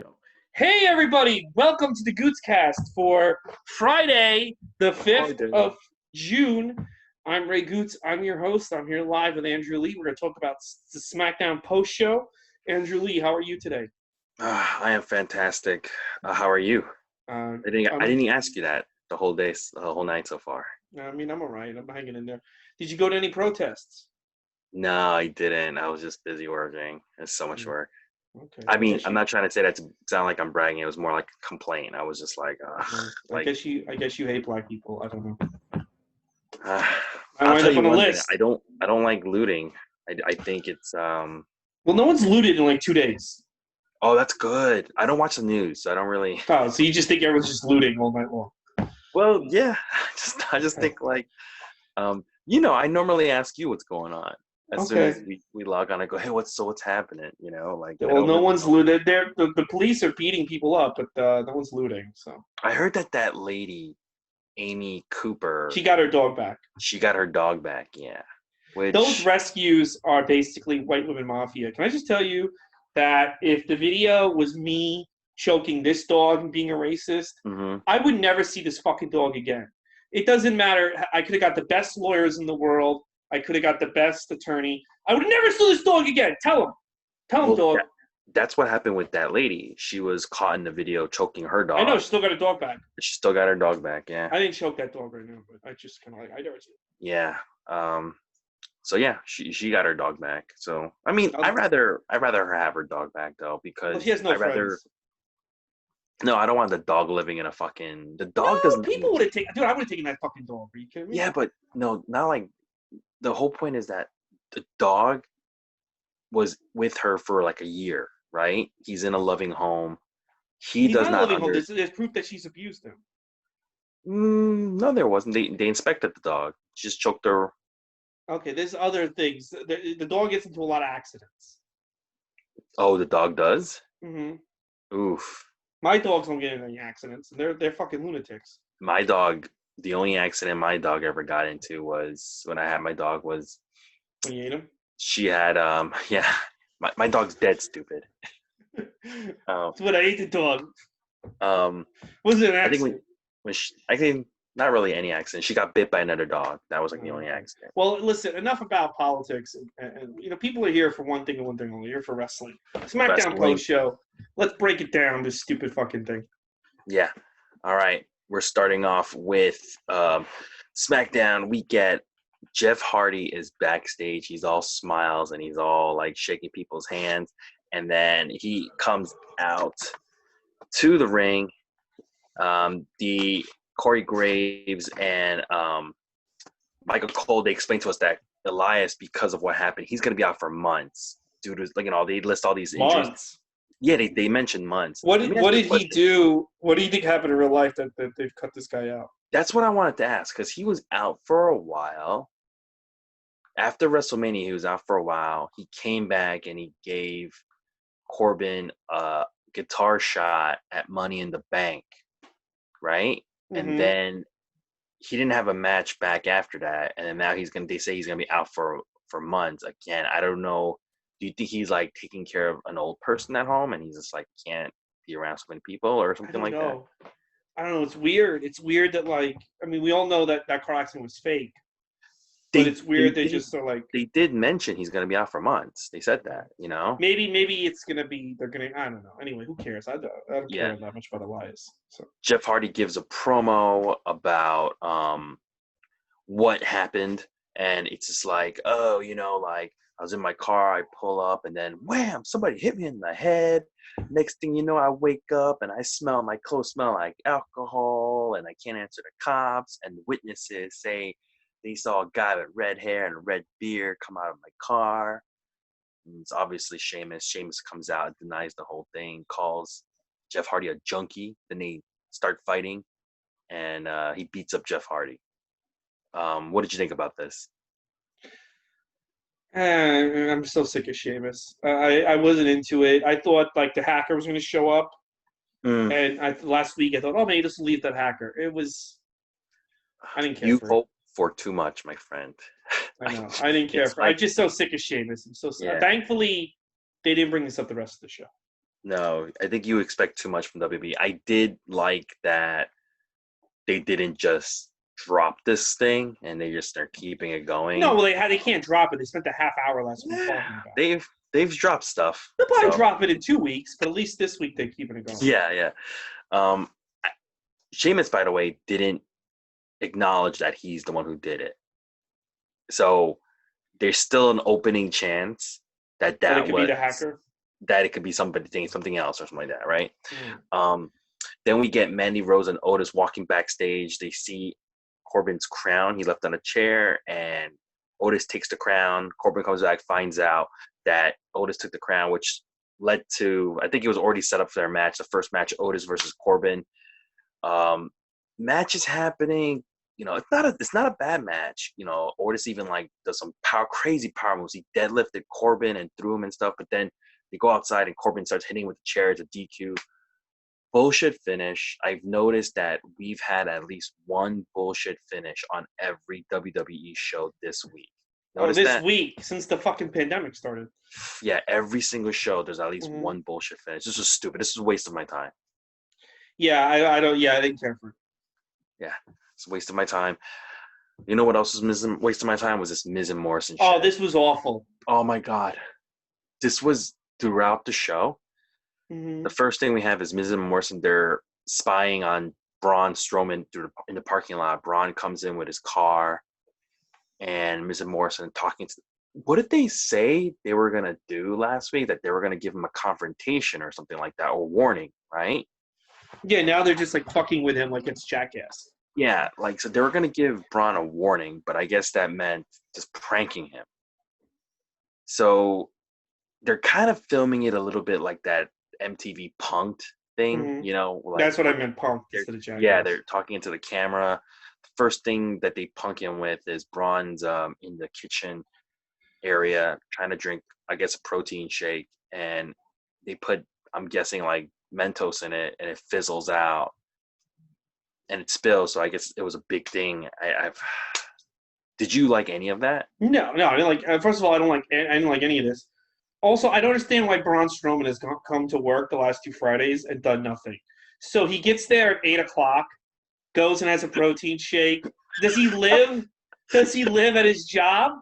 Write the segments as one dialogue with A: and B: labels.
A: Go. Hey, everybody. Welcome to the Gootz cast for Friday, the 5th of June. I'm Ray Gootz. I'm your host. I'm here live with Andrew Lee. We're going to talk about the Smackdown Post-Show. Andrew Lee, how are you today?
B: I am fantastic. How are you? I didn't ask you that the whole night so far.
A: I mean, I'm all right. I'm hanging in there. Did you go to any protests?
B: No, I didn't. I was just busy working. It's so much work.
A: Okay.
B: I mean, I'm not trying to say that to sound like I'm bragging. It was more like a complaint. I was just like,
A: I guess you hate black people. I don't know.
B: I'll tell you one thing. I don't like looting. I think it's
A: Well, no one's looted in like 2 days.
B: Oh, that's good. I don't watch the news, so I don't really.
A: Oh, so you just think everyone's just looting all night long?
B: Well, yeah. I just think like, I normally ask you what's going on. As soon as we log on, I go, hey, what's happening?
A: Well, no one's looted. The police are beating people up, but no one's looting. So
B: I heard that lady, Amy Cooper,
A: she got her dog back.
B: She got her dog back, yeah.
A: Those rescues are basically white women mafia. Can I just tell you that if the video was me choking this dog and being a racist, I would never see this fucking dog again. It doesn't matter. I could have got the best lawyers in the world. I could have got the best attorney. I would never sue this dog again. Tell him, dog.
B: That's what happened with that lady. She was caught in the video choking her dog.
A: I know. She still got her dog back.
B: She still got her dog back, yeah.
A: I didn't choke that dog right now, but I just kind of I never seen it.
B: Yeah. So yeah, she got her dog back. So I mean, I'd rather her have her dog back though, because
A: she has no friends.
B: No, I don't want the dog living in a fucking. The dog doesn't.
A: People would have taken. Dude, I would have taken that fucking dog. Are you kidding me?
B: Yeah, but no, not like. The whole point is that the dog was with her for like a year, right? He's in a loving home. He's does not. Loving home.
A: There's proof that she's abused him.
B: No, there wasn't. They inspected the dog. She just choked her.
A: Okay, there's other things. The dog gets into a lot of accidents.
B: Oh, the dog does?
A: Mm-hmm.
B: Oof.
A: My dogs don't get in any accidents. They're fucking lunatics.
B: My dog, the only accident my dog ever got into was when I had my dog was
A: when you ate him?
B: She had yeah. My dog's dead stupid.
A: That's when I ate the dog. Was it an accident?
B: I think not really any accident. She got bit by another dog. That was like the only accident.
A: Well, listen, enough about politics. And people are here for one thing and one thing only. You're here for wrestling. Smackdown Post-Show. Let's break it down, this stupid fucking thing.
B: Yeah. All right. We're starting off with SmackDown. We get Jeff Hardy is backstage. He's all smiles and he's all like shaking people's hands. And then he comes out to the ring. The Corey Graves and Michael Cole, they explained to us that Elias, because of what happened, he's going to be out for months. Dude, they list all these injuries.
A: Months.
B: Yeah, they mentioned months.
A: What did he do? What do you think happened in real life that they've cut this guy out?
B: That's what I wanted to ask, because he was out for a while. After WrestleMania, he was out for a while. He came back and he gave Corbin a guitar shot at Money in the Bank, right? Mm-hmm. And then he didn't have a match back after that. And then now they say he's gonna be out for months. Again, I don't know. Do you think he's like taking care of an old person at home and he's just like can't be around so many people or something like that?
A: I don't know. It's weird. It's weird that we all know that car accident was fake. But it's weird they just are like.
B: They did mention he's going to be out for months. They said that,
A: Maybe it's going to be. They're going to. I don't know. Anyway, who cares? I don't care that much about Elias. So
B: Jeff Hardy gives a promo about what happened, and it's just like, I was in my car, I pull up, and then wham! Somebody hit me in the head. Next thing you know, I wake up and my clothes smell like alcohol, and I can't answer the cops. And the witnesses say they saw a guy with red hair and a red beard come out of my car. And it's obviously Sheamus. Sheamus comes out and denies the whole thing, calls Jeff Hardy a junkie. Then they start fighting, and he beats up Jeff Hardy. What did you think about this?
A: I'm so sick of Sheamus. I wasn't into it. I thought the hacker was going to show up, and last week I thought, maybe this will leave that hacker. I didn't care.
B: You hope for too much, my friend.
A: I know. I didn't care. I'm just so sick of Sheamus. I'm so sick. Yeah. Thankfully, they didn't bring this up the rest of the show.
B: No, I think you expect too much from WB. I did like that they didn't just drop this thing and they just are keeping it going.
A: No, well, they can't drop it. They spent a half hour last week
B: Yeah,
A: talking about it.
B: they've dropped stuff.
A: They'll probably
B: So
A: drop it in 2 weeks, but at least this week they're keeping it going.
B: yeah. Um, Sheamus, by the way, didn't acknowledge that he's the one who did it. So there's still an opening chance that
A: it could be the hacker.
B: That it could be somebody saying something else or something like that, right? Then we get Mandy Rose and Otis walking backstage. They see Corbin's crown. He left on a chair, and Otis takes the crown. Corbin comes back, finds out that Otis took the crown, which led to, I think it was already set up for their match, the first match, Otis versus Corbin. Match is happening. You know, it's not a bad match. You know, Otis even like does some crazy power moves. He deadlifted Corbin and threw him and stuff, but then they go outside and Corbin starts hitting with the chair. It's a DQ. Bullshit finish. I've noticed that we've had at least one bullshit finish on every WWE show this week. Notice
A: this week, since the fucking pandemic started.
B: Yeah, every single show there's at least one bullshit finish. This is stupid. This is a waste of my time.
A: Yeah, I don't. Yeah, I didn't care for it.
B: Yeah, it's a waste of my time. You know what else was a waste of my time? Was this Miz and Morrison shit.
A: Oh, this was awful.
B: Oh my god, this was throughout the show. The first thing we have is Miz and Morrison. They're spying on Braun Stroman in the parking lot. Braun comes in with his car, and Miz and Morrison talking to. What did they say they were gonna do last week? That they were gonna give him a confrontation or something like that, or warning, right?
A: Yeah, now they're just like fucking with him like it's Jackass.
B: Yeah, like so they were gonna give Braun a warning, but I guess that meant just pranking him. So they're kind of filming it a little bit like that MTV Punk'd thing, you know? Like,
A: that's what I meant, Punk'd instead of Jackass.
B: Yeah, they're talking into the camera. The first thing that they punk him with is Braun's in the kitchen area trying to drink, I guess, a protein shake, and they put, I'm guessing, like Mentos in it, and it fizzles out, and it spills. So I guess it was a big thing. Did you like any of that?
A: No, I didn't like. First of all, I didn't like any of this. Also, I don't understand why Braun Strowman has come to work the last 2 Fridays and done nothing. So he gets there at 8:00, goes and has a protein shake. Does he live? Does he live at his job?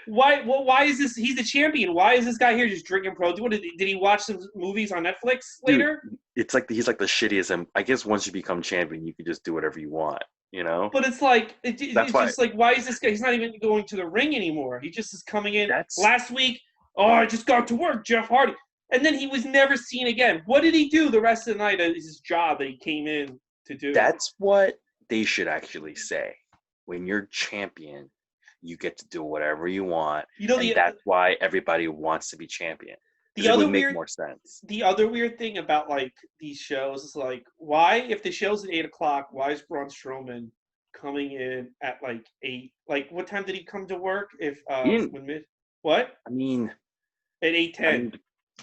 A: Why? Well, why is this? He's the champion. Why is this guy here just drinking protein? What did he watch some movies on Netflix later?
B: Dude, it's like he's like the shittiest. And I guess once you become champion, you can just do whatever you want. You know.
A: But it's like just like, why is this guy? He's not even going to the ring anymore. He just is coming in. Last week, I just got to work, Jeff Hardy, and then he was never seen again. What did he do the rest of the night? Is his job that he came in to do?
B: That's what they should actually say. When you're champion, you get to do whatever you want. You know, that's why everybody wants to be champion. It would make more sense.
A: The other weird thing about like these shows is like, why, if the show's at 8:00, why is Braun Strowman coming in at like 8? Like, what time did he come to work? What?
B: I mean,
A: at 8:10.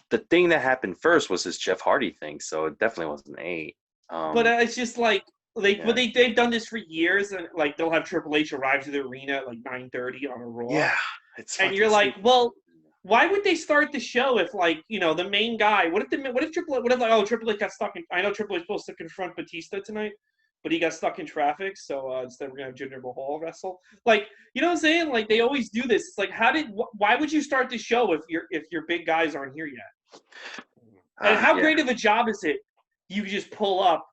B: The thing that happened first was his Jeff Hardy thing, so it definitely wasn't 8.
A: But it's just like. They've done this for years, and like they'll have Triple H arrive to the arena at like 9:30 on a Raw.
B: Yeah,
A: and you're like, well, why would they start the show if like the main guy? What if Triple H got stuck in? I know Triple H was supposed to confront Batista tonight, but he got stuck in traffic. So instead we're gonna have Jinder Mahal wrestle. Like, you know what I'm saying? Like they always do this. It's like, why would you start the show if your big guys aren't here yet? And how great of a job is it? You just pull up.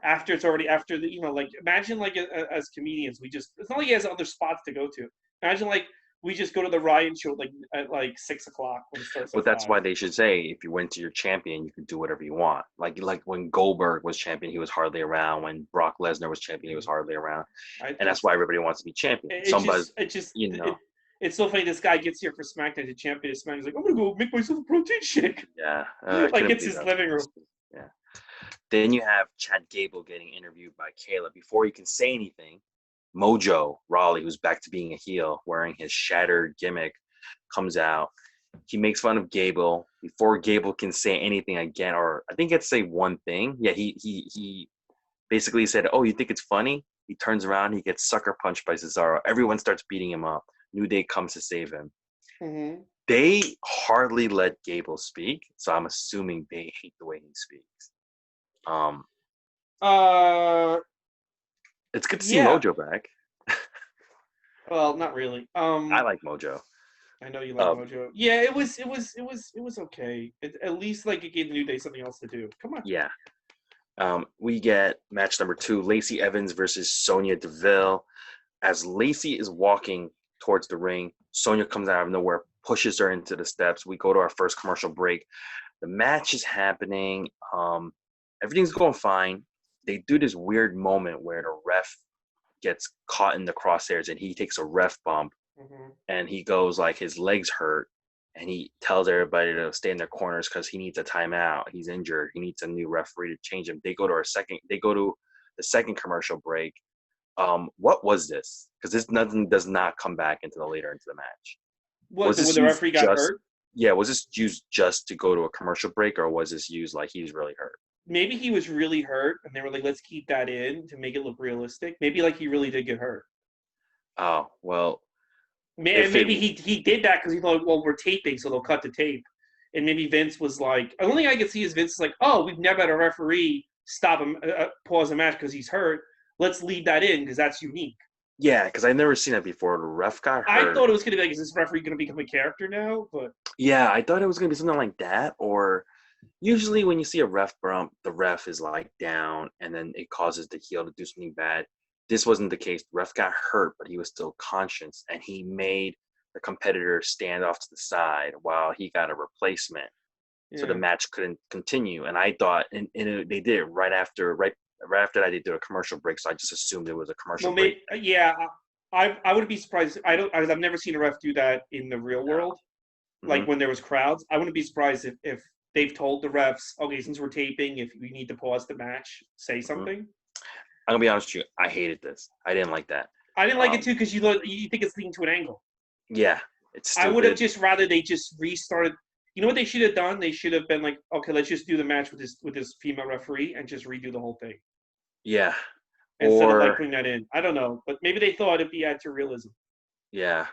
A: After the like, imagine like as comedians, it's not like he has other spots to go to. Imagine like we just go to the Ryan show like at like 6:00 when it starts.
B: But that's why they should say if you went to your champion, you can do whatever you want. Like when Goldberg was champion, he was hardly around. When Brock Lesnar was champion, he was hardly around. And that's why everybody wants to be champion.
A: It's so funny. This guy gets here for SmackDown to champion. SmackDown. He's like, I'm gonna go make myself a protein shake.
B: Yeah,
A: like it's his living room.
B: Yeah. Then you have Chad Gable getting interviewed by Kayla. Before he can say anything, Mojo Rawley, who's back to being a heel, wearing his shattered gimmick, comes out. He makes fun of Gable. Before Gable can say anything again, or I think he had to say one thing. Yeah, he basically said, "Oh, you think it's funny?" He turns around. He gets sucker punched by Cesaro. Everyone starts beating him up. New Day comes to save him. They hardly let Gable speak, so I'm assuming they hate the way he speaks. It's good to see
A: Yeah.
B: Mojo back.
A: Well, not really.
B: I like Mojo.
A: I know you like Mojo. Yeah, it was okay. At least like it gave the New Day something else to do. Come on.
B: Yeah. We get match number 2, Lacey Evans versus Sonya Deville. As Lacey is walking towards the ring, Sonya comes out of nowhere, pushes her into the steps. We go to our first commercial break. The match is happening. Everything's going fine. They do this weird moment where the ref gets caught in the crosshairs and he takes a ref bump, and he goes like his legs hurt, and he tells everybody to stay in their corners because he needs a timeout. He's injured. He needs a new referee to change him. They go to the second commercial break. What was this? Because this nothing does not come back into the match.
A: What, when the referee got hurt?
B: Yeah, was this used just to go to a commercial break, or was this used like he's really hurt?
A: Maybe he was really hurt, and they were like, let's keep that in to make it look realistic. Maybe like he really did get hurt.
B: Oh, well.
A: Maybe he did that because he thought, well, we're taping, so they'll cut the tape. And maybe Vince was like, the only thing I could see is Vince is like, oh, we've never had a referee stop him, pause a match because he's hurt. Let's leave that in because that's unique.
B: Yeah, because I've never seen that before. The ref got hurt.
A: I thought it was going to be like, is this referee going to become a character now? But
B: yeah, I thought it was going to be something like that. Or usually when you see a ref bump, the ref is like down, and then it causes the heel to do something bad. This wasn't the case. The ref got hurt, but he was still conscious, and he made the competitor stand off to the side while he got a replacement. Yeah. So the match couldn't continue. And I thought, and they did it right after that they did a commercial break, so I just assumed it was a commercial break.
A: Yeah, I wouldn't be surprised. I've never seen a ref do that in the real world, like when there was crowds. I wouldn't be surprised if they've told the refs, okay, since we're taping, if we need to pause the match, say something.
B: I'm gonna be honest with you. I hated this. I didn't like that.
A: I didn't like it too because you think it's leading to an angle.
B: Yeah, it's stupid.
A: I would have just rather they just restarted. You know what they should have done? They should have been like, okay, let's just do the match with this female referee and just redo the whole thing.
B: Yeah.
A: Instead of like putting that in. I don't know, but maybe they thought it'd add to realism.
B: Yeah.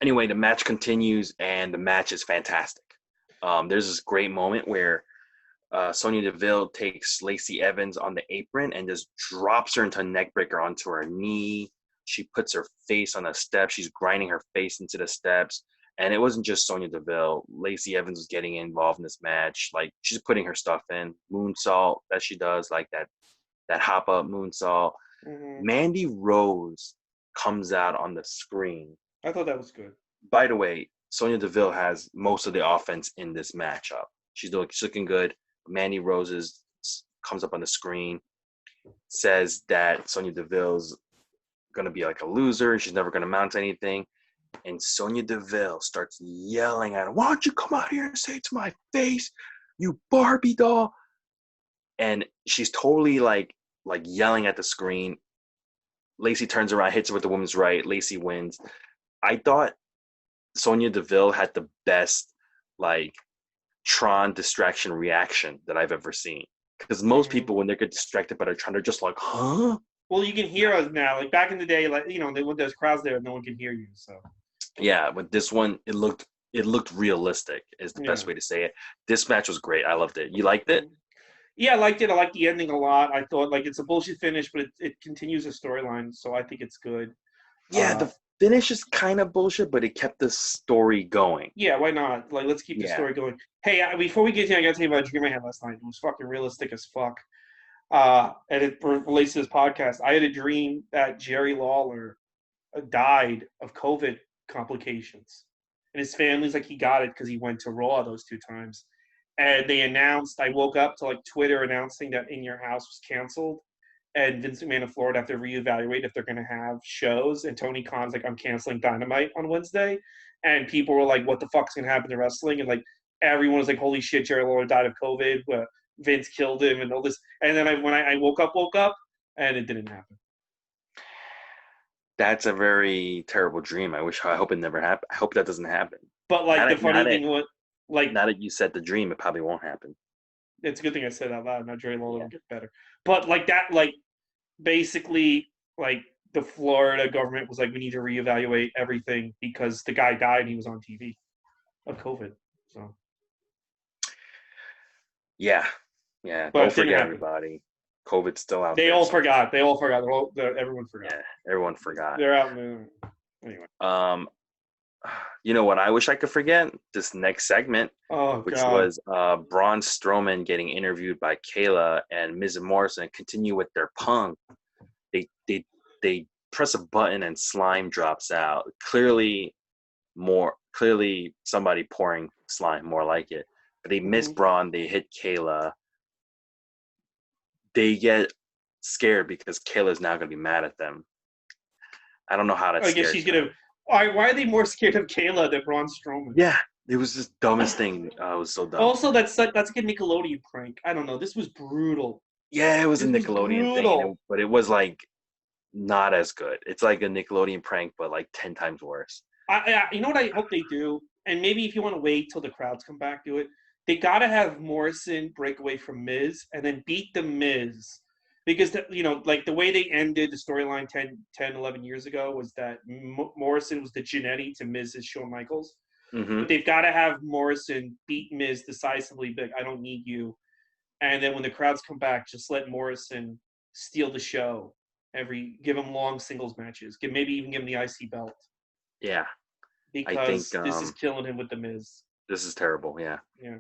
B: Anyway, the match continues, and the match is fantastic. There's this great moment where Sonya Deville takes Lacey Evans on the apron and just drops her into a neckbreaker onto her knee. She puts her face on the steps. She's grinding her face into the steps. And it wasn't just Sonya Deville. Lacey Evans was getting involved in this match. Like, she's putting her stuff in. Moonsault that she does, like that hop-up moonsault. Mandy Rose comes out on the screen.
A: I thought that was good.
B: By the way, Sonya Deville has most of the offense in this matchup. She's looking good. Mandy Rose comes up on the screen, says that Sonya Deville's going to be like a loser. She's never going to mount anything. And Sonya Deville starts yelling at her, why don't you come out here and say it to my face, you Barbie doll? And she's totally like yelling at the screen. Lacey turns around, hits her with the woman's right. Lacey wins. I thought Sonya Deville had the best like Tron distraction reaction that I've ever seen. Because most people, when they get distracted by the Tron, they're just like, huh?
A: Well, you can hear us now. Like back in the day, like, you know, when there's crowds there, no one can hear you. So
B: yeah, but this one, it looked realistic is the best way to say it. This match was great. I loved it. You liked it?
A: Yeah, I liked it. I liked the ending a lot. I thought like it's a bullshit finish, but it continues the storyline, so I think it's good.
B: Yeah, the finish is kind of bullshit, but it kept the story going.
A: Yeah, why not? Like, let's keep the story going. Hey, before we get to, I gotta tell you about a dream I had last night. It was fucking realistic as fuck. And it relates to this podcast. I had a dream that Jerry Lawler died of COVID complications, and his family's like he got it because he went to Raw those 2 times. And they announced, I woke up to like Twitter announcing that In Your House was canceled. And Vince McMahon and Florida have to reevaluate if they're going to have shows. And Tony Khan's like, I'm canceling Dynamite on Wednesday. And people were like, what the fuck's going to happen to wrestling? And like, everyone was like, holy shit, Jerry Lawler died of COVID. Vince killed him and all this. And then when I woke up, and it didn't happen.
B: That's a very terrible dream. I hope it never happens. I hope that doesn't happen.
A: But like the funny thing was, like,
B: now that you said the dream, it probably won't happen.
A: It's a good thing I said it out loud. Now Jerry Lawler will get better. But like that, like basically, like the Florida government was like, we need to reevaluate everything because the guy died and he was on TV of COVID. So.
B: Yeah.
A: But
B: Don't forget, everybody. COVID's still out there.
A: They all forgot. Everyone forgot.
B: Yeah, everyone forgot.
A: They're out there. Anyway.
B: You know what I wish I could forget? This next segment, which was Braun Stroman getting interviewed by Kayla and Miz Morrison continue with their punk. They press a button and slime drops out. Clearly somebody pouring slime, more like it. But they miss Braun. They hit Kayla. They get scared because Kayla's now going to be mad at them. I don't know how to.
A: I guess she's going to. Why are they more scared of Kayla than Braun Stroman?
B: Yeah, it was just dumbest thing. It was so dumb.
A: Also, that's like a Nickelodeon prank. I don't know. This was brutal.
B: Yeah, it was a Nickelodeon thing, but it was like not as good. It's like a Nickelodeon prank, but like 10 times worse.
A: You know what I hope they do? And maybe if you want to wait till the crowds come back, do it. They got to have Morrison break away from Miz and then beat the Miz. Because, like the way they ended the storyline 10, 11 years ago was that Morrison was the Jannetty to Miz's Shawn Michaels. Mm-hmm. But they've got to have Morrison beat Miz decisively big. I don't need you. And then when the crowds come back, just let Morrison steal the show. Give him long singles matches. Maybe even give him the IC belt.
B: Yeah.
A: Because this is killing him with the Miz.
B: This is terrible, yeah.
A: Yeah.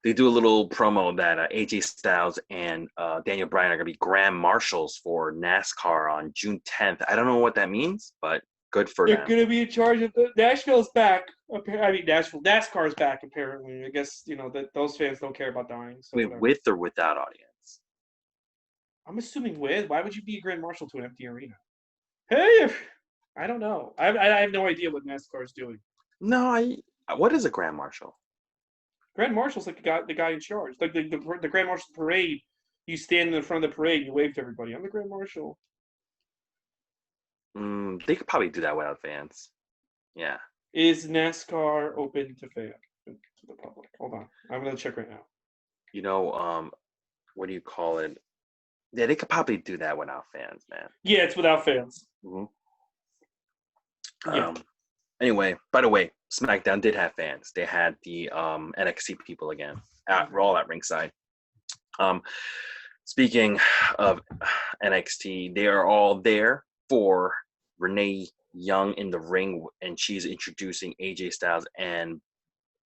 B: They do a little promo that AJ Styles and Daniel Bryan are going to be grand marshals for NASCAR on June 10th. I don't know what that means, but good for them.
A: They're going to be in charge of Nashville's back. NASCAR's back, apparently. I guess, that those fans don't care about dying. So
B: wait, with or without audience?
A: I'm assuming with. Why would you be a grand marshal to an empty arena? Hey, I don't know. I have no idea what NASCAR is doing.
B: No, what is a grand marshal?
A: Grand marshal's like the guy in charge. Like the grand marshal parade, you stand in the front of the parade and you wave to everybody. I'm the grand marshal.
B: They could probably do that without fans. Yeah.
A: Is NASCAR open to fans, to the public? Hold on, I'm gonna check right now.
B: What do you call it? Yeah, they could probably do that without fans, man.
A: Yeah, it's without fans.
B: Mm-hmm. Yeah. Anyway, by the way, SmackDown did have fans. They had the NXT people again. We're all at ringside. Speaking of NXT, they are all there for Renee Young in the ring, and she's introducing AJ Styles and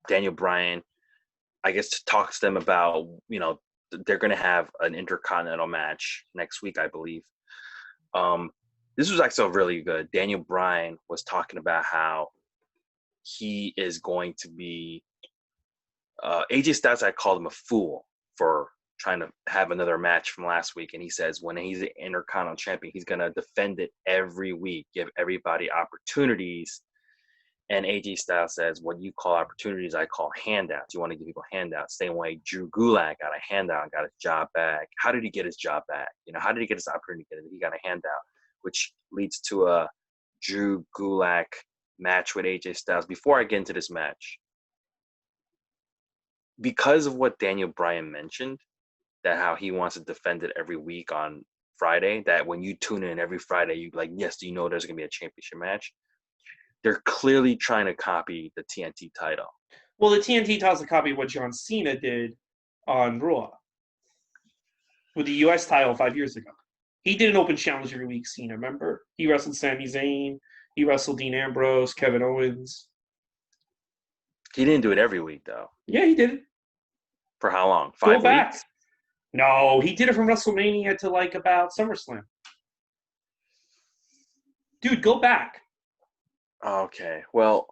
B: Daniel Bryan, I guess, to talk to them about, they're going to have an Intercontinental match next week, I believe. This was actually really good. Daniel Bryan was talking about how he is going to be AJ Styles. I called him a fool for trying to have another match from last week, and he says when he's the Intercontinental Champion, he's going to defend it every week, give everybody opportunities. And AJ Styles says, what you call opportunities, I call handouts. You want to give people handouts. Same way Drew Gulak got a handout and got his job back. How did he get his job back? How did he get his opportunity? He got a handout, which leads to a Drew Gulak match with AJ Styles. Before I get into this match, because of what Daniel Bryan mentioned, that how he wants to defend it every week on Friday, that when you tune in every Friday, you're like, yes, do you know there's going to be a championship match? They're clearly trying to copy the TNT title.
A: Well, the TNT title's a copy of what John Cena did on Raw with the U.S. title 5 years ago. He did an open challenge every week, Cena, remember? He wrestled Sami Zayn. He wrestled Dean Ambrose, Kevin Owens.
B: He didn't do it every week, though.
A: Yeah, he did it.
B: For how long? 5 weeks?
A: Go back. No, he did it from WrestleMania to about SummerSlam. Dude, go back.
B: Okay, well.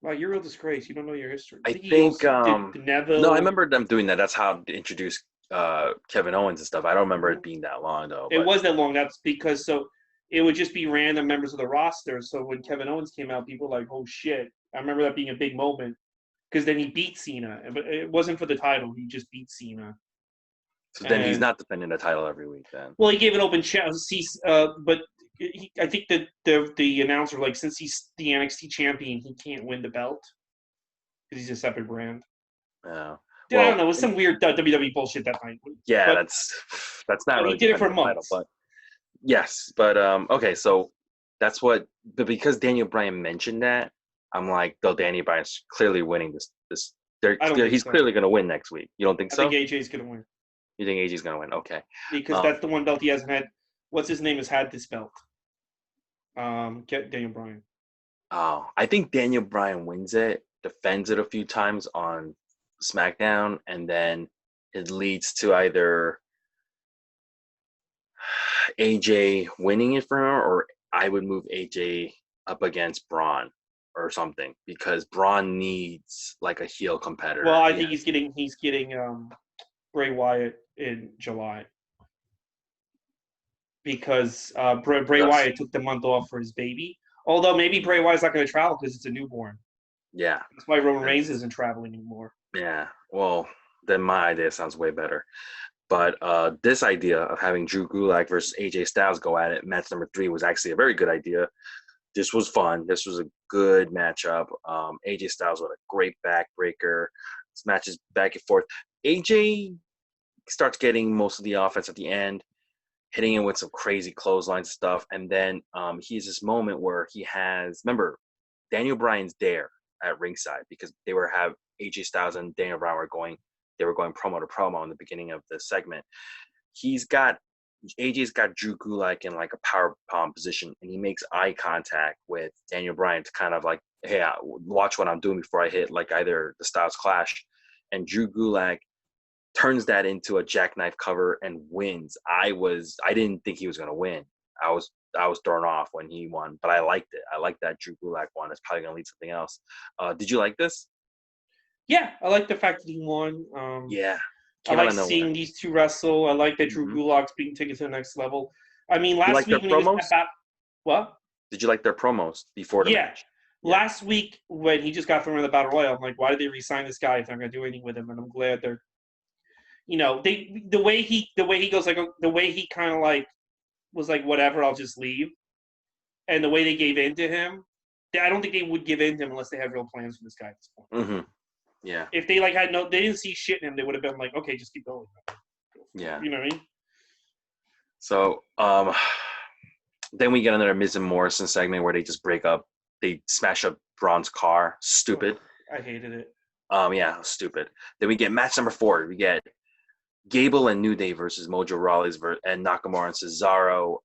A: Wow, you're a real disgrace. You don't know your history.
B: I think
A: Neville.
B: No, I remember them doing that. That's how they introduced Kevin Owens and stuff. I don't remember it being that long, though.
A: It was that long. That's because it would just be random members of the roster. So when Kevin Owens came out, people were like, oh, shit. I remember that being a big moment because then he beat Cena. But it wasn't for the title. He just beat Cena.
B: So then he's not defending the title every week then.
A: Well, he gave an open challenge. But I think that the announcer, since he's the NXT champion, he can't win the belt because he's a separate brand.
B: Yeah.
A: I don't know. It was some weird WWE bullshit that night.
B: Yeah, that's not really.
A: He did it for months.
B: Title, Yes, but okay, so that's what. But because Daniel Bryan mentioned that, I'm like, though Daniel Bryan's clearly winning this.
A: I don't think
B: He's
A: so.
B: clearly going to win next week. You don't think
A: I think
B: so?
A: AJ's gonna win
B: You think AJ's going to win? Okay.
A: because that's the one belt he hasn't had. What's his name has had this belt? Get Daniel Bryan.
B: Oh, I think Daniel Bryan wins it, defends it a few times on SmackDown, and then it leads to either AJ winning it for her, or I would move AJ up against Braun or something because Braun needs like a heel competitor.
A: Well, I think he's getting Bray Wyatt in July because Bray
B: Thus,
A: Wyatt took the month off for his baby. Although maybe Bray Wyatt's not going to travel because it's a newborn.
B: yeah,
A: That's why Roman Reigns isn't traveling anymore.
B: yeah. Well, then my idea sounds way better. But this idea of having Drew Gulak versus AJ Styles go at it, match number 3, was actually a very good idea. This was fun. This was a good matchup. AJ Styles with a great backbreaker. This match is back and forth. AJ starts getting most of the offense at the end, hitting him with some crazy clothesline stuff. And then he has this moment where he has, remember, Daniel Bryan's there at ringside because AJ Styles and Daniel Bryan were going promo to promo in the beginning of the segment. AJ's got Drew Gulak in like a power palm position, and he makes eye contact with Daniel Bryan to kind of like, hey, watch what I'm doing before I hit like either the Styles Clash. And Drew Gulak turns that into a jackknife cover and wins. I didn't think he was going to win. I was thrown off when he won, but I liked it. I like that Drew Gulak won. It's probably going to lead something else. Did you like this?
A: Yeah, I like the fact that he won.
B: Yeah.
A: I like seeing these two wrestle. I like that Drew Gulak's being taken to the next level. I mean, last week when he was at what?
B: Did you like their promos before the match?
A: Yeah. Last week when he just got thrown in the Battle Royal, I'm like, why did they re-sign this guy if they're not going to do anything with him? And I'm glad they're, the way he goes, like the way he kind of like was like, whatever, I'll just leave, and the way they gave in to him, I don't think they would give in to him unless they had real plans for this guy at this point.
B: Mm-hmm. Yeah.
A: If they they didn't see shit in him, they would have been like, okay, just keep going.
B: Yeah.
A: You know what I mean?
B: So, then we get another Miz and Morrison segment where they just break up. They smash up Braun's car. Stupid.
A: I hated it.
B: Yeah, stupid. Then we get match number 4. We get Gable and New Day versus Mojo Rawley and Nakamura and Cesaro.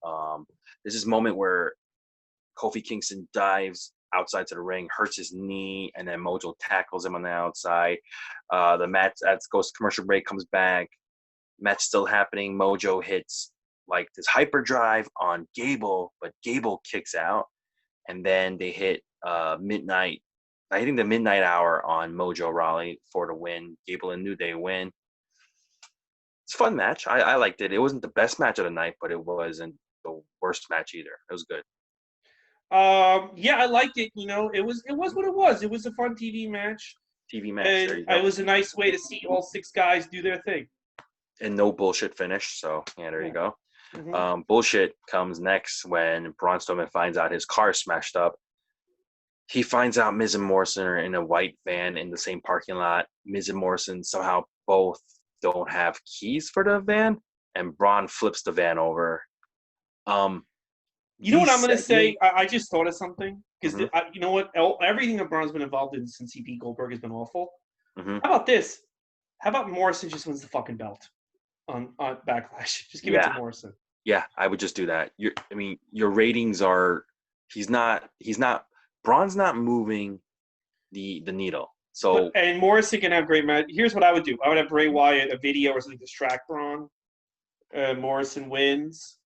B: There's this moment where Kofi Kingston dives outside to the ring, hurts his knee, and then Mojo tackles him on the outside. The match goes to commercial break, comes back. Match still happening. Mojo hits like this hyperdrive on Gable, but Gable kicks out. And then they hit midnight. I think the midnight hour on Mojo Rawley for the win. Gable and New Day win. It's a fun match. I liked it. It wasn't the best match of the night, but it wasn't the worst match either. It was good.
A: Yeah, I liked it. It was what it was. It was a fun TV match. And it was a nice way to see all 6 guys do their thing.
B: And no bullshit finish. So yeah, there you go. Mm-hmm. Bullshit comes next when Braun Strowman finds out his car smashed up. He finds out Miz and Morrison are in a white van in the same parking lot. Miz and Morrison somehow both don't have keys for the van, and Braun flips the van over.
A: You know what I'm going to say? I just thought of something. Because you know what? Everything that Braun's been involved in since he beat Goldberg has been awful. Mm-hmm. How about this? How about Morrison just wins the fucking belt on Backlash? Just give it to Morrison.
B: Yeah, I would just do that. Your ratings are. Braun's not moving the needle. So
A: and Morrison can have great match. Here's what I would do. I would have Bray Wyatt, a video or something to distract Braun. Morrison wins.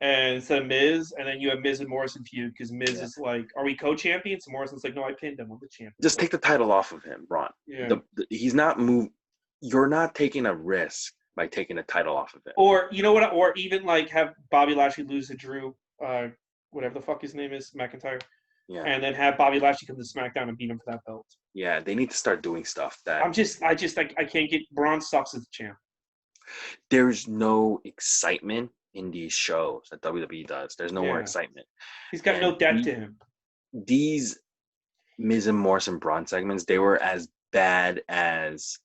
A: And instead of Miz, and then you have Miz and Morrison feud because Miz is like, "Are we co-champions?" And Morrison's like, "No, I pinned him. I'm the champion."
B: Just take the title off of him, Braun. Yeah. He's not moved. You're not taking a risk by taking the title off of him.
A: Or you know what? Or even like have Bobby Lashley lose to Drew, whatever the fuck his name is, McIntyre. Yeah. And then have Bobby Lashley come to SmackDown and beat him for that belt.
B: Yeah, they need to start doing stuff that.
A: I can't get Braun sucks as a champ.
B: There's no excitement in these shows that WWE does. There's no more excitement.
A: He's got no depth to him.
B: These Miz and Morrison Braun segments, they were as bad as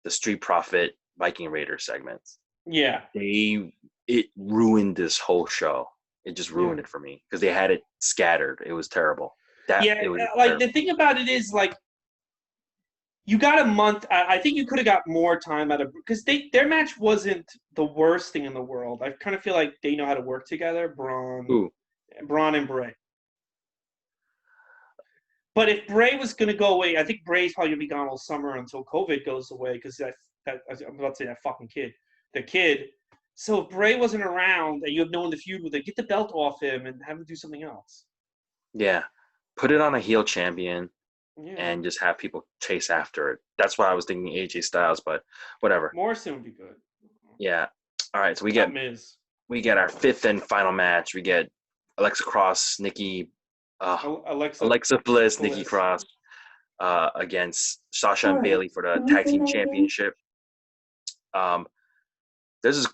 B: the Street Profit Viking Raider segments.
A: Yeah.
B: It ruined this whole show. It just ruined it for me because they had it scattered. It was terrible.
A: It was terrible. The thing about it is like you got a month. I think you could have got more time out of because their match wasn't the worst thing in the world. I kind of feel like they know how to work together. Braun and Bray. But if Bray was going to go away, I think Bray's probably going to be gone all summer until COVID goes away because I'm about to say that fucking kid. The kid. So if Bray wasn't around and you have no one to feud with it, get the belt off him and have him do something else.
B: Yeah. Put it on a heel champion and just have people chase after it. That's why I was thinking AJ Styles, but whatever.
A: Morrison would be good.
B: Yeah. All right, so we get our fifth and final match. We get Alexa Cross, Alexa Bliss, Nikki Cross against Sasha and Bayley for the tag team championship. There's this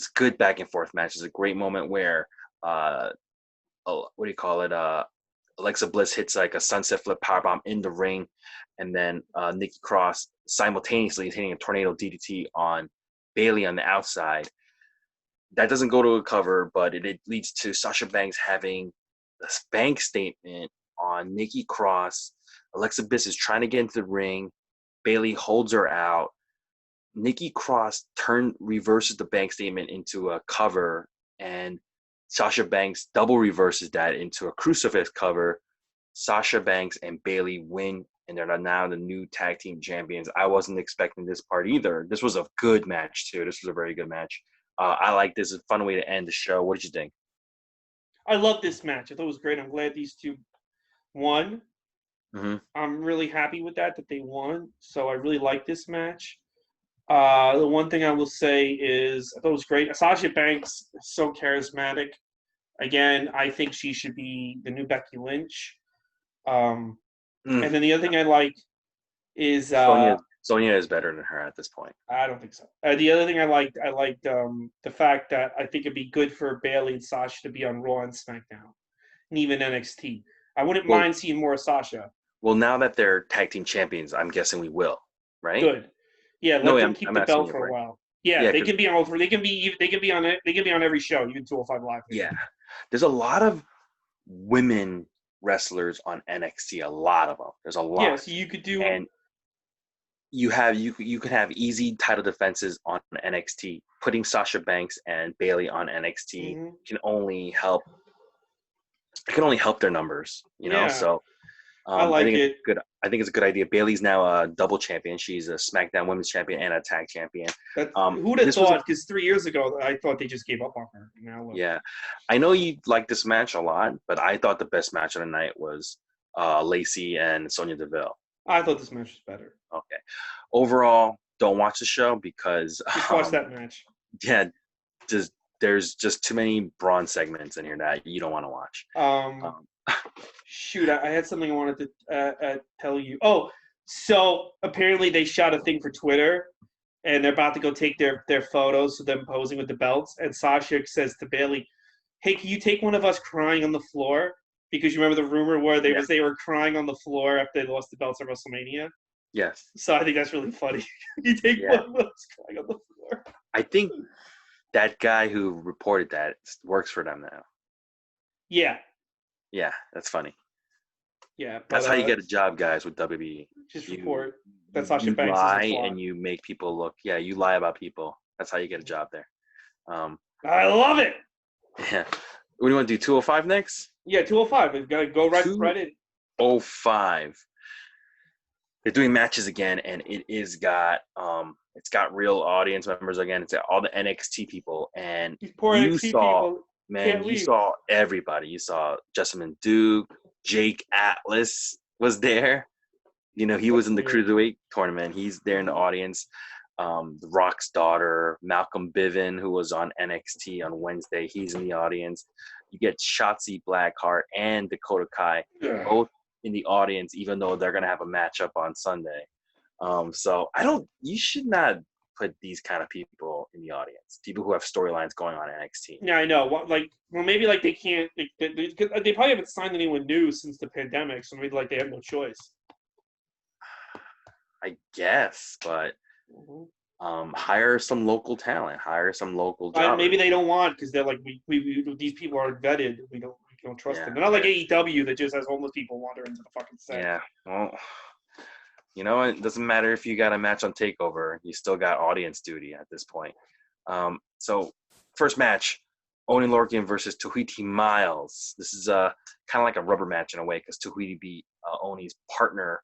B: good back and forth match. There's a great moment where Alexa Bliss hits like a sunset flip powerbomb in the ring, and then Nikki Cross simultaneously is hitting a tornado DDT on Bayley on the outside. That doesn't go to a cover, but it leads to Sasha Banks having a bank statement on Nikki Cross. Alexa Bliss is trying to get into the ring. Bayley holds her out. Nikki Cross reverses the bank statement into a cover, and Sasha Banks double reverses that into a crucifix cover. Sasha Banks and Bayley win, and they're now the new tag team champions. I wasn't expecting this part either. This was a good match, too. This was a very good match. I like this. It's a fun way to end the show. What did you think?
A: I love this match. I thought it was great. I'm glad these two won. Mm-hmm. I'm really happy with that they won. So I really like this match. The one thing I will say is I thought it was great. Sasha Banks is so charismatic. Again, I think she should be the new Becky Lynch. And then the other thing I like is
B: Sonya is better than her at this point.
A: I don't think so. The other thing I liked the fact that I think it'd be good for Bayley and Sasha to be on Raw and SmackDown, and even NXT. I wouldn't mind seeing more of Sasha.
B: Well, now that they're tag team champions, I'm guessing we will, right?
A: Good. Yeah, let them keep the belt for a while. Yeah, they can be on over. They can be on every show, even 205 Live.
B: Yeah, there's a lot of women wrestlers on NXT. A lot of them. There's a lot.
A: Yeah, so you could do.
B: And you could have easy title defenses on NXT. Putting Sasha Banks and Bayley on NXT can only help. It can only help their numbers, you know. So
A: I like it.
B: Good. I think it's a good idea. Bayley's now a double champion. She's a SmackDown Women's Champion and a Tag Champion.
A: Who'd have thought? Because 3 years ago, I thought they just gave up on her. Now,
B: yeah, I know you like this match a lot, but I thought the best match of the night was Lacey and Sonya Deville.
A: I thought this match was better.
B: Okay. Overall, don't watch the show because
A: just watch that match.
B: Yeah, there's just too many Braun segments in here that you don't want to watch.
A: Shoot, I had something I wanted to tell you. Oh, so apparently they shot a thing for Twitter, and they're about to go take their photos of them posing with the belts. And Sasha says to Bayley, "Hey, can you take one of us crying on the floor?" Because you remember the rumor where they were crying on the floor after they lost the belts at WrestleMania.
B: Yes.
A: So I think that's really funny. You take one of us crying on the floor.
B: I think that guy who reported that works for them now.
A: Yeah.
B: Yeah, that's funny.
A: Yeah, but,
B: that's how you get a job, guys, with WWE.
A: Just report. That's Sasha Banks.
B: You lie and you make people look. Yeah, you lie about people. That's how you get a job there.
A: I love it.
B: Yeah. What do you want to do? 205 next?
A: Yeah, 205. We've got to go right in.
B: 205. They're doing matches again, and it's got real audience members again. It's all the NXT people, and you saw everybody. You saw Jessamine Duke, Jake Atlas was there. You know, he was in the Cruiserweight tournament. He's there in the audience. The Rock's daughter, Malcolm Bivin, who was on NXT on Wednesday, he's in the audience. You get Shotzi Blackheart and Dakota Kai, both in the audience, even though they're going to have a matchup on Sunday. So you should not put these kind of people in the audience, people who have storylines going on in NXT.
A: Yeah, I know. Maybe they can't, they probably haven't signed anyone new since the pandemic, so maybe they have no choice.
B: I guess, but hire some local talent, hire some local jobbers.
A: Maybe they don't want because they're like we these people are vetted. We don't trust them. They're not like AEW that just has homeless people wander into the fucking set.
B: Yeah, well, you know, it doesn't matter if you got a match on TakeOver. You still got audience duty at this point. So first match, Oni Lorcan versus Tahiti Miles. This is kind of like a rubber match in a way because Tahiti beat Oni's partner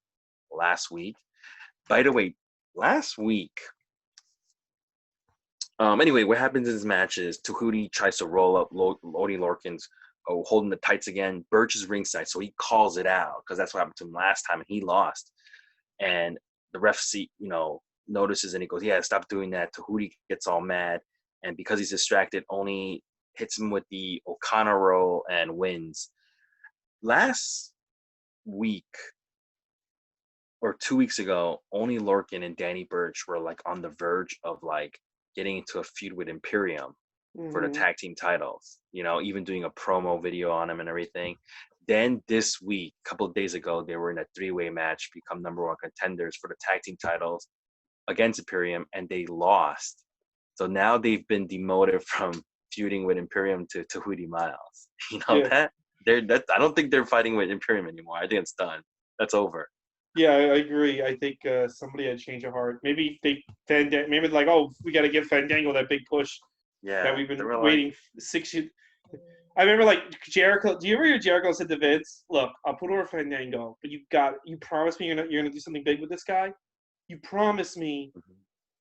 B: last week. By the way, last week. Anyway, what happens in this match is Tahiti tries to roll up Oni Lorcan's holding the tights again. Birch is ringside, so he calls it out because that's what happened to him last time, and he lost. And the ref notices and he goes, "Yeah, stop doing that." Tahiti gets all mad, and because he's distracted, Oni hits him with the Okana roll and wins. Last week or 2 weeks ago, Oni Lorcan and Danny Burch were like on the verge of like getting into a feud with Imperium for the tag team titles, you know, even doing a promo video on him and everything. Then this week, a couple of days ago, they were in a 3-way match, become number 1 contenders for the tag team titles against Imperium, and they lost. So now they've been demoted from feuding with Imperium to Tahiti Miles. You know that? I don't think they're fighting with Imperium anymore. I think it's done. That's over.
A: Yeah, I agree. I think somebody had change of heart. Maybe maybe like, oh, we got to give Fandango that big push that we've been waiting 6 years. I remember like Jericho. Do you ever hear Jericho said to Vince, "Look, I'll put over Fandango, but you promise me you're gonna do something big with this guy. You promise me."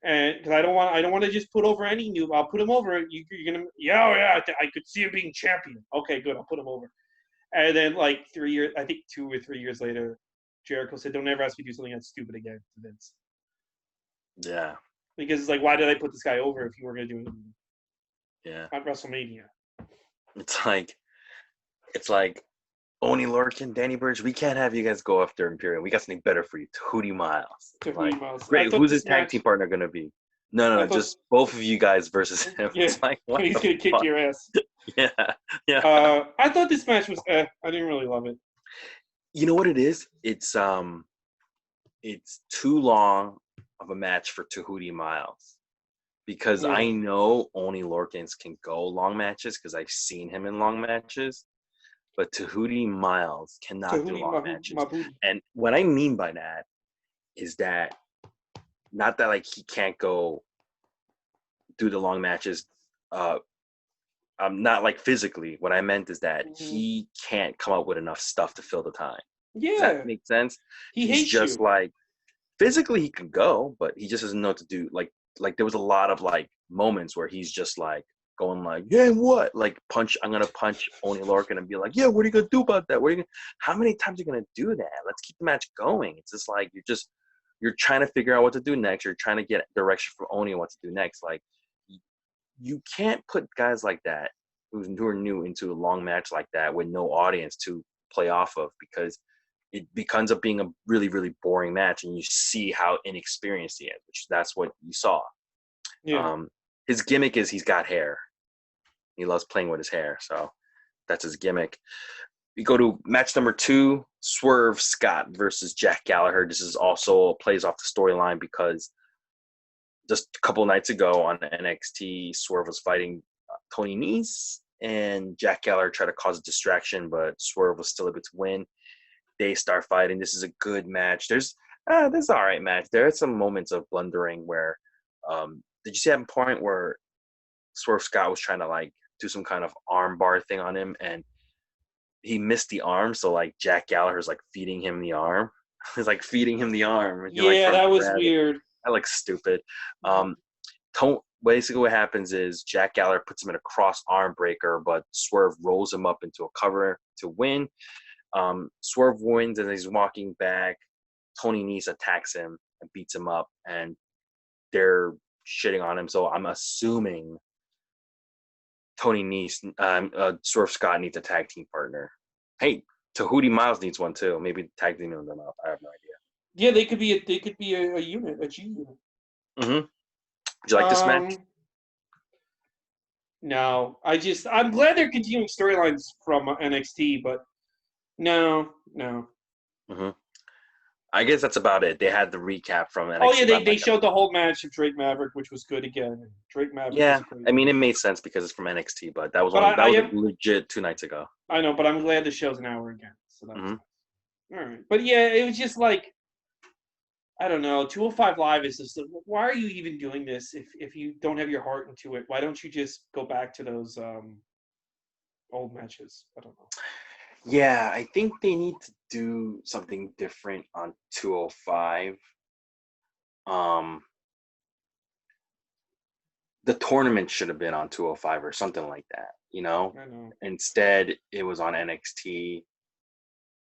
A: And because I don't want to just put over any noob. I'll put him over. You're gonna, I could see him being champion. Okay, good. I'll put him over. And then like 3 years, I think 2 or 3 years later, Jericho said, "Don't ever ask me to do something that's stupid again," to Vince.
B: Yeah.
A: Because it's like, why did I put this guy over if you were gonna do anything?
B: Yeah.
A: At WrestleMania.
B: It's like Oni Lorcan, Danny Burch, we can't have you guys go after Imperium. We got something better for you. Tahiti Miles.
A: Miles.
B: Great. Who's his tag team partner going to be? No, just both of you guys versus him.
A: Yeah.
B: It's like, what
A: he's going to kick your ass.
B: Yeah.
A: I thought this match was, I didn't really love it.
B: You know what it is? It's too long of a match for Tahiti Miles. Because I know Oni Lorcans can go long matches because I've seen him in long matches. But Tahiti Miles cannot do long matches. And what I mean by that is that not that like he can't go do the long matches, not like physically. What I meant is that he can't come up with enough stuff to fill the time.
A: Yeah.
B: Does that make sense? He's just like physically he can go, but he just doesn't know what to do. Like there was a lot of like moments where he's just like going like, yeah, what? Like I'm gonna punch Oni Lorcan and be like, yeah, what are you gonna do about that? How many times are you gonna do that? Let's keep the match going. It's just like you're trying to figure out what to do next. You're trying to get direction from Oni on what to do next. Like you can't put guys like that who are new into a long match like that with no audience to play off of because it becomes up being a really, really boring match, and you see how inexperienced he is, which that's what you saw.
A: Yeah.
B: His gimmick is he's got hair. He loves playing with his hair, so that's his gimmick. We go to match number 2, Swerve Scott versus Jack Gallagher. This is also plays off the storyline because just a couple nights ago on NXT, Swerve was fighting Tony Nese, and Jack Gallagher tried to cause a distraction, but Swerve was still able to win. They start fighting. This is a good match. There's an all right match. There are some moments of blundering where did you see that point where Swerve Scott was trying to like do some kind of arm bar thing on him and he missed the arm, so like Jack Gallagher's like feeding him the arm. He's like feeding him the arm. And
A: yeah, that was weird.
B: That looks stupid. Basically what happens is Jack Gallagher puts him in a cross arm breaker, but Swerve rolls him up into a cover to win. Swerve wins, and he's walking back. Tony Nese attacks him and beats him up, and they're shitting on him. So I'm assuming Tony Nese, Swerve Scott needs a tag team partner. Hey, Tahiti Miles needs one too. Maybe tag team them up. I have no idea.
A: Yeah, they could be a unit, a G unit.
B: Mm-hmm. Would you like this match?
A: No, I'm glad they're continuing storylines from NXT, but no.
B: Mm-hmm. I guess that's about it. They had the recap from NXT.
A: Oh yeah, they showed the whole match of Drake Maverick, which was good again. Drake Maverick was great.
B: I mean, it made sense because it's from NXT, but that was like legit 2 nights ago.
A: I know, but I'm glad the show's an hour again. So that's nice. All right. But yeah, it was just like, I don't know. 205 Live is just, why are you even doing this if you don't have your heart into it? Why don't you just go back to those old matches? I don't know.
B: Yeah, I think they need to do something different on 205. The tournament should have been on 205 or something like that, you know?
A: I know.
B: Instead, it was on NXT.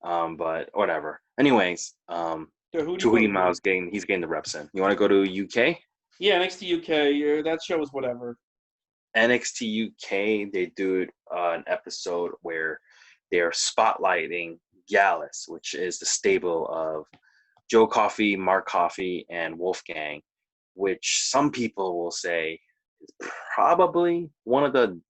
B: But whatever. Anyways, Tuhudi Miles he's getting the reps in. You want to go to UK?
A: Yeah, NXT UK. That show was whatever.
B: NXT UK, they do an episode where they are spotlighting Gallus, which is the stable of Joe Coffey, Mark Coffey, and Wolfgang, which some people will say is probably one of the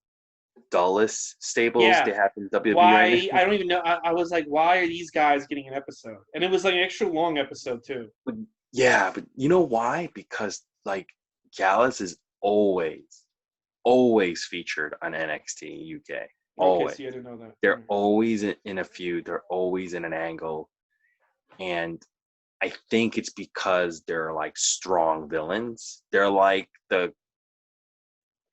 B: dullest stables they have in WWE right now.
A: I don't even know. I was like, why are these guys getting an episode? And it was like an extra long episode too.
B: But you know why? Because like Gallus is always featured on NXT UK. Always.
A: Okay, see, I didn't know that.
B: They're always in a feud. They're always in an angle. And I think it's because they're like strong villains. They're like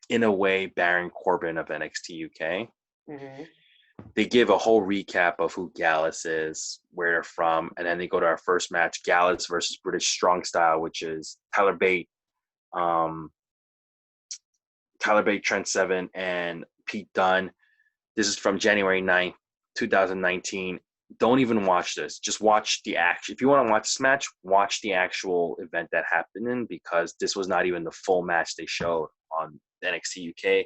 B: in a way, Baron Corbin of NXT UK.
A: Mm-hmm.
B: They give a whole recap of who Gallus is, where they're from, and then they go to our first match, Gallus versus British Strong Style, which is Tyler Bate, Trent Seven, and Pete Dunne. This is from January 9th, 2019. Don't even watch this. Just watch the action. If you want to watch this match, watch the actual event that happened in, because this was not even the full match they showed on NXT UK.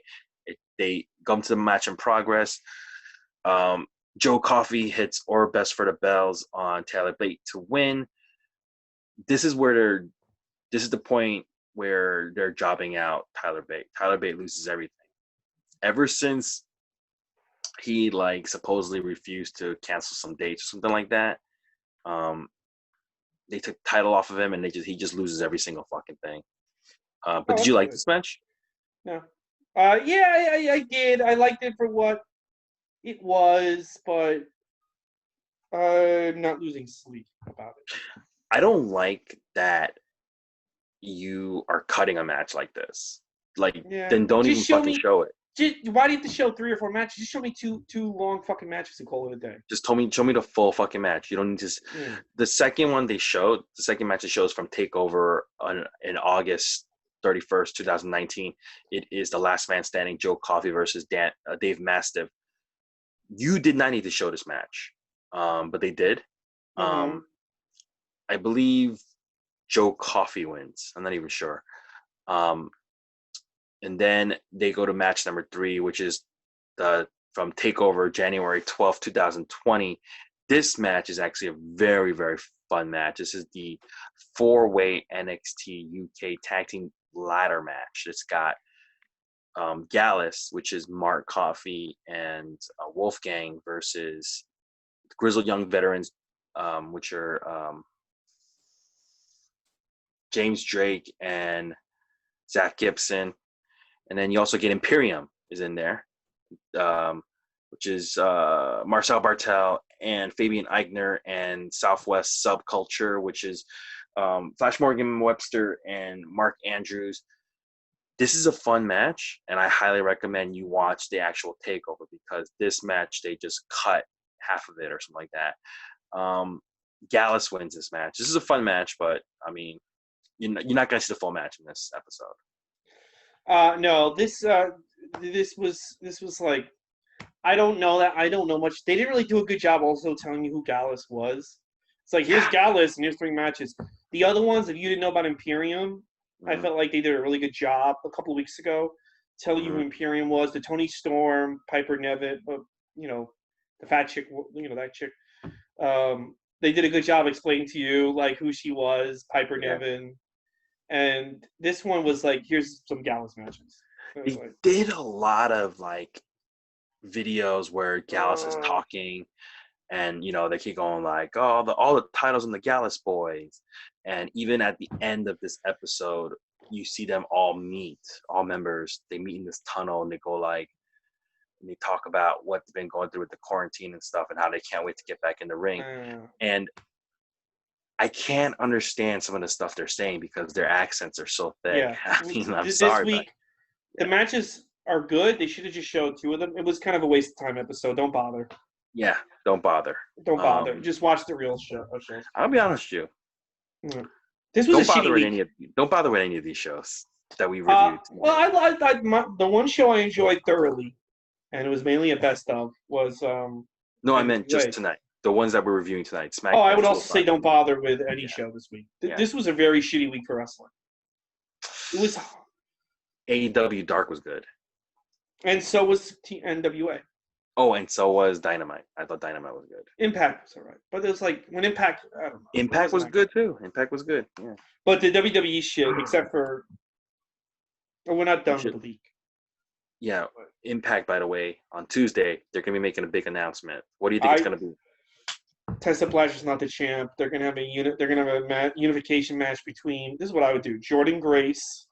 B: They come to the match in progress. Joe Coffey hits or best for the bells on Tyler Bate to win. This is the point where they're jobbing out Tyler Bate. Tyler Bate loses everything. Ever since he like supposedly refused to cancel some dates or something like that, they took the title off of him, and he just loses every single fucking thing. But did you like this match?
A: No. I did. I liked it for what it was, but I'm not losing sleep about it.
B: I don't like that you are cutting a match like this. Like, then don't even fucking show it.
A: Why do you have to show 3 or 4 matches? Just show me two long fucking matches and call it a day.
B: Just show me the full fucking match. You don't need to. The second match they showed from TakeOver in August 31st, 2019. It is the last man standing, Joe Coffey versus Dave Mastiff. You did not need to show this match, but they did.
A: Mm-hmm.
B: I believe Joe Coffey wins. I'm not even sure. And then they go to match number 3, which is from TakeOver January 12th, 2020. This match is actually a very, very fun match. This is the 4-way NXT UK Tag Team Ladder match. It's got Gallus, which is Mark Coffey and Wolfgang, versus the Grizzled Young Veterans, which are James Drake and Zach Gibson. And then you also get Imperium is in there, which is Marcel Bartel and Fabian Eichner, and Southwest Subculture, which is Flash Morgan Webster and Mark Andrews. This is a fun match, and I highly recommend you watch the actual TakeOver, because this match, they just cut half of it or something like that. Gallus wins this match. This is a fun match, but, I mean, you're not going to see the full match in this episode.
A: No, this was like, I don't know much. They didn't really do a good job also telling you who Gallus was. It's like, here's Gallus and here's 3 matches. The other ones, if you didn't know about Imperium, I felt like they did a really good job a couple of weeks ago telling you who Imperium was. The Tony Storm, Piper Niven, the fat chick, that chick. They did a good job explaining to you like who she was, Piper Niven. And this one was like, here's some Gallus matches.
B: They did a lot of like videos where Gallus is talking, And, they keep going like, oh, all the titles in the Gallus boys. And even at the end of this episode, you see them all members. They meet in this tunnel and they go like, and they talk about what they've been going through with the quarantine and stuff and how they can't wait to get back in the ring. And I can't understand some of the stuff they're saying because their accents are so thick.
A: Yeah.
B: I mean, I'm
A: this
B: sorry.
A: Week, the matches are good. They should have just showed 2 of them. It was kind of a waste of time episode. Don't bother.
B: Yeah, don't bother.
A: Don't bother. Just watch the real show.
B: I'll be honest with you.
A: Mm. This was a shitty week.
B: Don't bother with any of these shows that we reviewed.
A: Well, the one show I enjoyed thoroughly, and it was mainly a best of, was
B: No, I meant just tonight. The ones that we're reviewing tonight. Smackdown.
A: Oh, I would also say don't bother with any show this week. This was a very shitty week for wrestling. It was.
B: AEW Dark was good.
A: And so was NWA.
B: Oh, and so was Dynamite. I thought Dynamite was good.
A: Impact was all right. But it was like, when Impact, I don't know.
B: Impact was good, too. Impact was good, yeah.
A: But the WWE shit, except for, we're not done with the league.
B: Yeah, Impact, by the way, on Tuesday, they're going to be making a big announcement. What do you think it's going to be?
A: Tessa Blanchard's not the champ. They're going to have a unification match between, this is what I would do, Jordan Grace,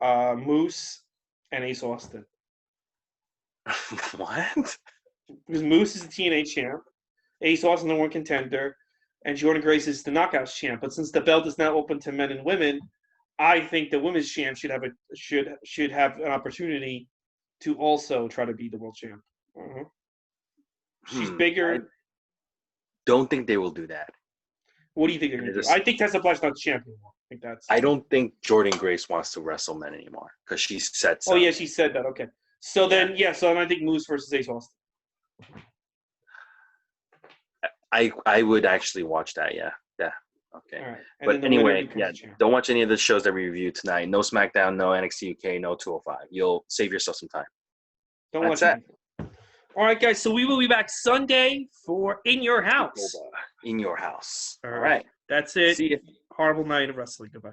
A: Moose, and Ace Austin.
B: What?
A: Because Moose is the TNA champ, Ace Austin the one contender, and Jordan Grace is the Knockouts champ. But since the belt is now open to men and women, I think the women's champ should have an opportunity to also try to be the world champ. She's bigger.
B: I don't think they will do that.
A: What do you think they're going to do? I think Tessa Blanchard's not the champ anymore.
B: I don't think Jordan Grace wants to wrestle men anymore because she said so.
A: Oh, yeah, she said that. Okay. So then, so I think Moose versus Ace Austin.
B: I would actually watch that, yeah. Yeah. Okay.
A: All right.
B: But anyway, don't watch any of the shows that we reviewed tonight. No Smackdown, no NXT UK, no 205. You'll save yourself some time.
A: Don't watch that. All right, guys. So we will be back Sunday for In Your House.
B: In Your House.
A: All right. That's it.
B: See you.
A: Horrible night of wrestling. Goodbye.